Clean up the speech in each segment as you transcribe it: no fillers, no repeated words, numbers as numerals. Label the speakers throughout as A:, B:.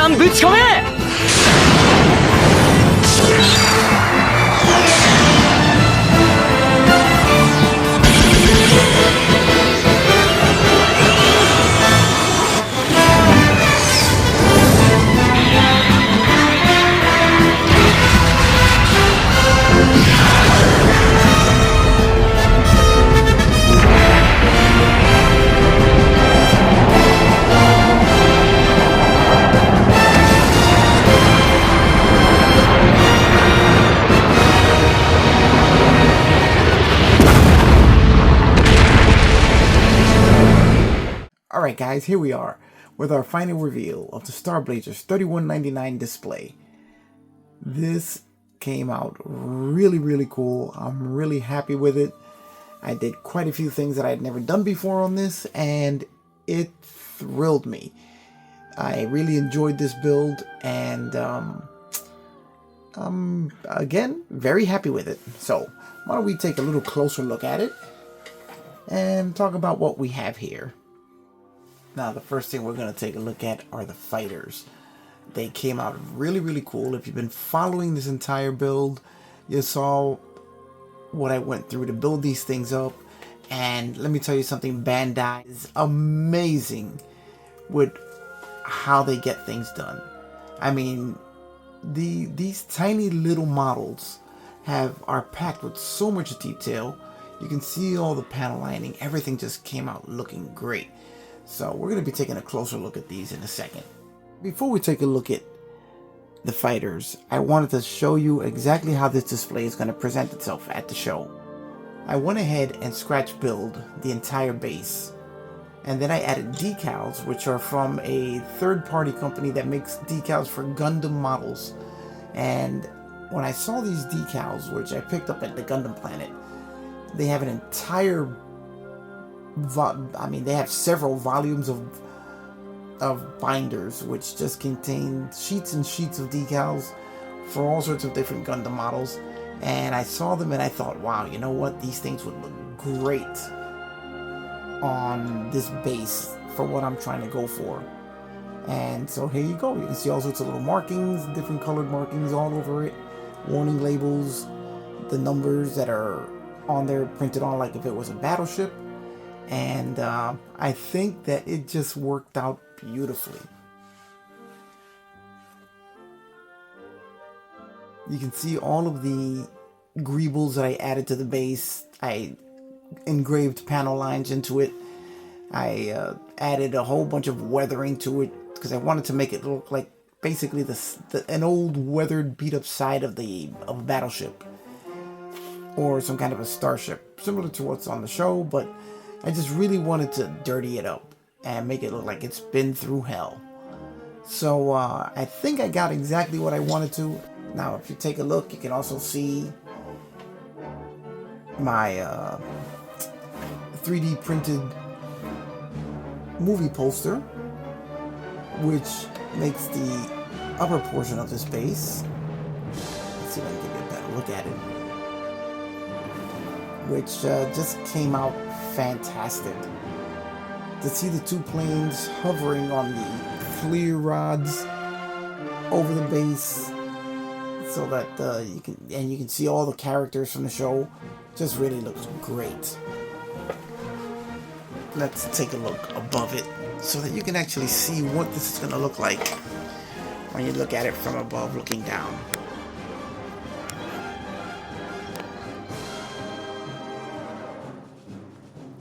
A: 弾ぶち込め。
B: Alright guys, here we are with our final reveal of the Star Blazers 3199 display. This came out really cool. I'm really happy with it. I did quite a few things that I had never done before on this, and it thrilled me. I really enjoyed this build, and I'm again very happy with it. So why don't we take a little closer look at it and talk about what we have here. Now, the first thing we're going to take a look at are the fighters. They came out really cool. If you've been following this entire build, you saw what I went through to build these things up. And let me tell you something, Bandai is amazing with how they get things done. I mean, these tiny little models are packed with so much detail. You can see all the panel lining. Everything just came out looking great. So we're going to be taking a closer look at these in a second. Before we take a look at the fighters, I wanted to show you exactly how this display is going to present itself at the show. I went ahead and scratch build the entire base. And then I added decals, which are from a third-party company that makes decals for Gundam models. And when I saw these decals, which I picked up at the Gundam Planet, they have an entire they have several volumes of binders which just contain sheets and sheets of decals for all sorts of different Gundam models. And I saw them and I thought, wow, you know what? These things would look great on this base for what I'm trying to go for. And so here you go. You can see all sorts of little markings, different colored markings all over it. Warning labels, the numbers that are on there printed on like if it was a battleship. And I think that it just worked out beautifully. You can see all of the greebles that I added to the base. I engraved panel lines into it. I added a whole bunch of weathering to it because I wanted to make it look like basically an old weathered beat up side of a battleship or some kind of a starship, similar to what's on the show, but I just really wanted to dirty it up and make it look like it's been through hell. So I think I got exactly what I wanted to. Now, if you take a look, you can also see my 3D printed movie poster, which makes the upper portion of this base. Let's see if I can give you a better look at it. Which just came out fantastic. To see the two planes hovering on the flare rods over the base, so that you can see all the characters from the show, just really looks great. Let's take a look above it so that you can actually see what this is going to look like when you look at it from above looking down.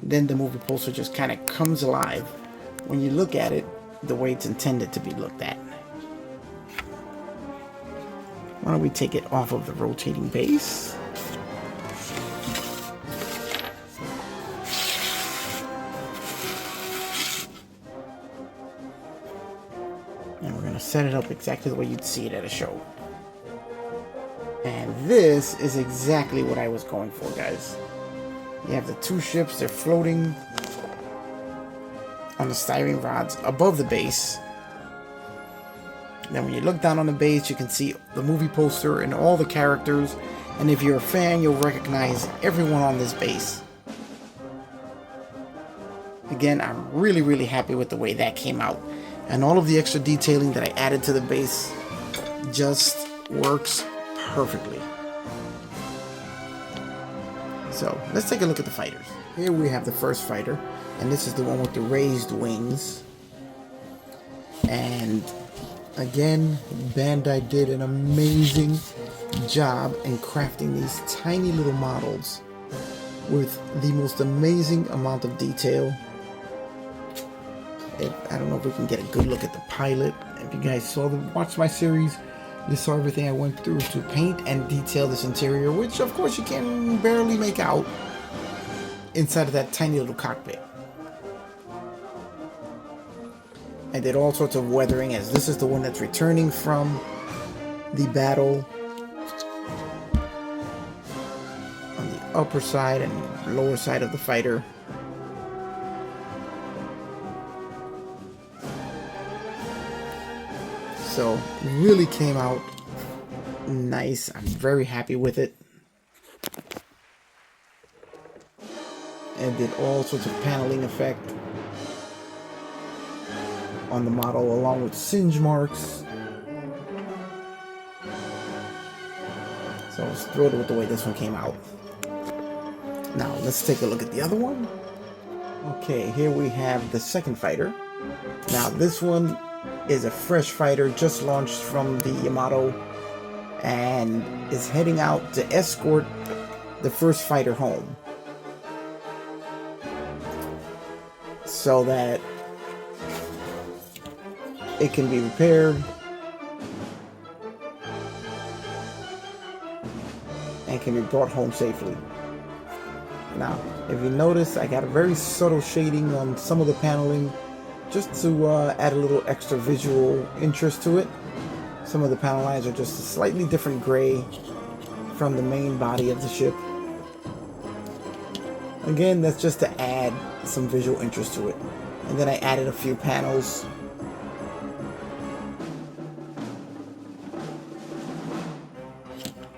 B: Then the movie poster just kind of comes alive when you look at it the way it's intended to be looked at. Why don't we take it off of the rotating base? And we're going to set it up exactly the way you'd see it at a show. And this is exactly what I was going for, guys. You have the two ships, they're floating on the styrene rods above the base. Then when you look down on the base, you can see the movie poster and all the characters. And if you're a fan, you'll recognize everyone on this base. Again, I'm really happy with the way that came out. And all of the extra detailing that I added to the base just works perfectly. So let's take a look at the fighters. Here we have the first fighter, and this is the one with the raised wings. And again, Bandai did an amazing job in crafting these tiny little models with the most amazing amount of detail. I don't know if we can get a good look at the pilot. If you guys watched my series, you saw everything I went through to paint and detail this interior, which of course you can barely make out inside of that tiny little cockpit. I did all sorts of weathering, as this is the one that's returning from the battle on the upper side and lower side of the fighter. So really came out nice. I'm very happy with it. And did all sorts of paneling effect on the model, along with singe marks. So I was thrilled with the way this one came out. Now let's take a look at the other one. Okay, here we have the second fighter. Now this one is a fresh fighter just launched from the Yamato and is heading out to escort the first fighter home so that it can be repaired and can be brought home safely. Now, if you notice, I got a very subtle shading on some of the paneling just to add a little extra visual interest to it. Some of the panel lines are just a slightly different gray from the main body of the ship. Again, that's just to add some visual interest to it. And then I added a few panels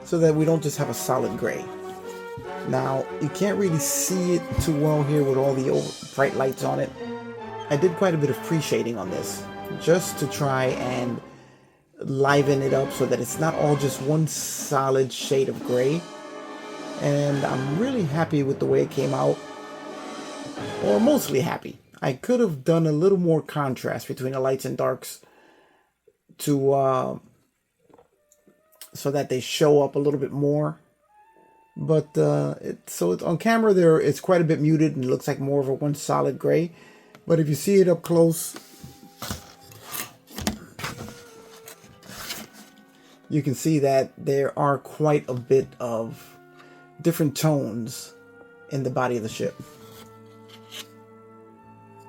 B: so that we don't just have a solid gray. Now, you can't really see it too well here with all the bright lights on it. I did quite a bit of pre-shading on this just to try and liven it up so that it's not all just one solid shade of gray. And I'm really happy with the way it came out, or mostly happy. I could have done a little more contrast between the lights and darks to so that they show up a little bit more. But it's on camera there, it's quite a bit muted and it looks like more of a one solid gray. But if you see it up close, you can see that there are quite a bit of different tones in the body of the ship.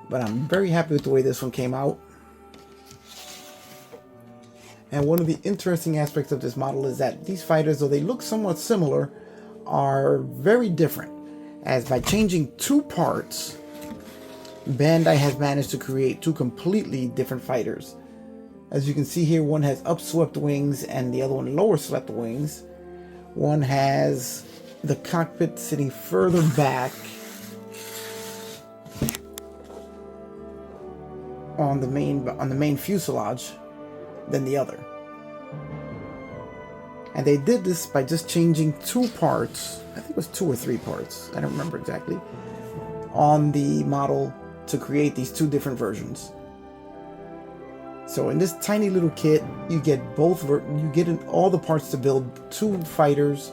B: But I'm very happy with the way this one came out. And one of the interesting aspects of this model is that these fighters, though they look somewhat similar, are very different. As by changing two parts, Bandai has managed to create two completely different fighters. As you can see here, one has upswept wings and the other one lower swept wings. One has the cockpit sitting further back on the main fuselage than the other. And they did this by just changing two parts, I think it was 2 or 3 parts, I don't remember exactly, on the model to create these two different versions. So in this tiny little kit, you get all the parts to build 2 fighters,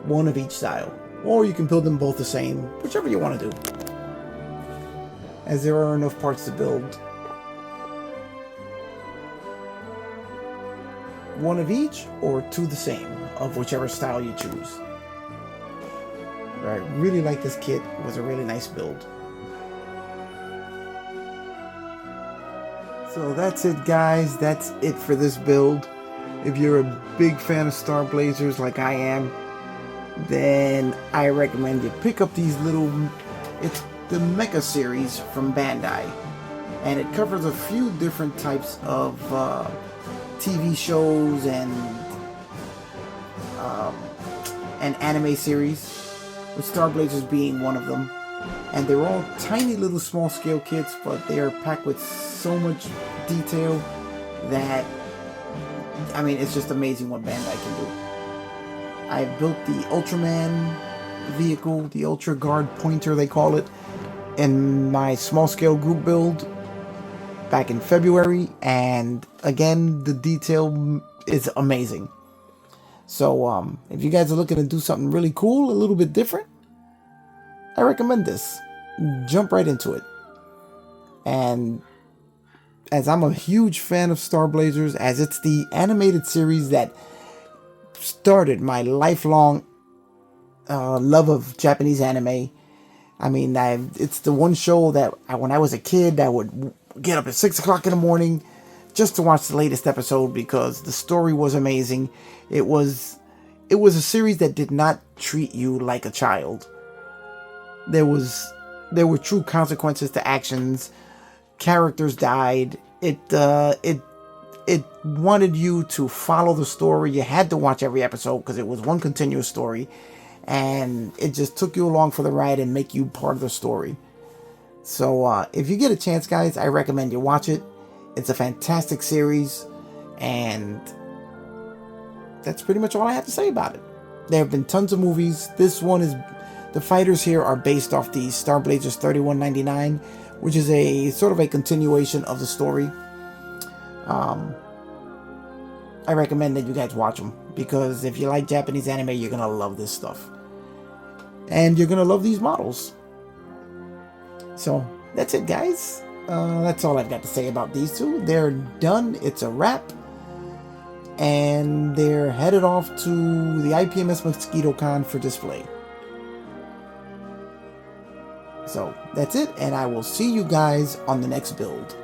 B: one of each style. Or you can build them both the same, whichever you want to do. As there are enough parts to build one of each or 2 the same, of whichever style you choose. But I really like this kit. It was a really nice build. So that's it, guys. That's it for this build. If you're a big fan of Star Blazers like I am, then I recommend you pick up these it's the Mecha series from Bandai. And it covers a few different types of TV shows and anime series, with Star Blazers being one of them. And they're all tiny little small scale kits, but they are packed with so much detail that, I mean, it's just amazing what Bandai can do. I built the Ultraman vehicle, the Ultra Guard Pointer they call it, in my small scale group build back in February, and again, the detail is amazing. So if you guys are looking to do something really cool, a little bit different, I recommend this. Jump right into it. And as I'm a huge fan of Star Blazers, as it's the animated series that started my lifelong love of Japanese anime. I mean, it's the one show that when I was a kid, I would get up at 6 o'clock in the morning just to watch the latest episode because the story was amazing. It was a series that did not treat you like a child. There were true consequences to actions. Characters died. It wanted you to follow the story. You had to watch every episode because it was one continuous story, and it just took you along for the ride and make you part of the story. So if you get a chance, guys, I recommend you watch it. It's a fantastic series, and that's pretty much all I have to say about it. There have been tons of movies. This one is, the fighters here are based off the Star Blazers 3199, which is a sort of a continuation of the story. I recommend that you guys watch them, because if you like Japanese anime, you're gonna love this stuff, and you're gonna love these models. So that's it, guys. That's all I've got to say about these two. They're done. It's a wrap, and they're headed off to the IPMS Mosquito Con for display. So that's it, and I will see you guys on the next build.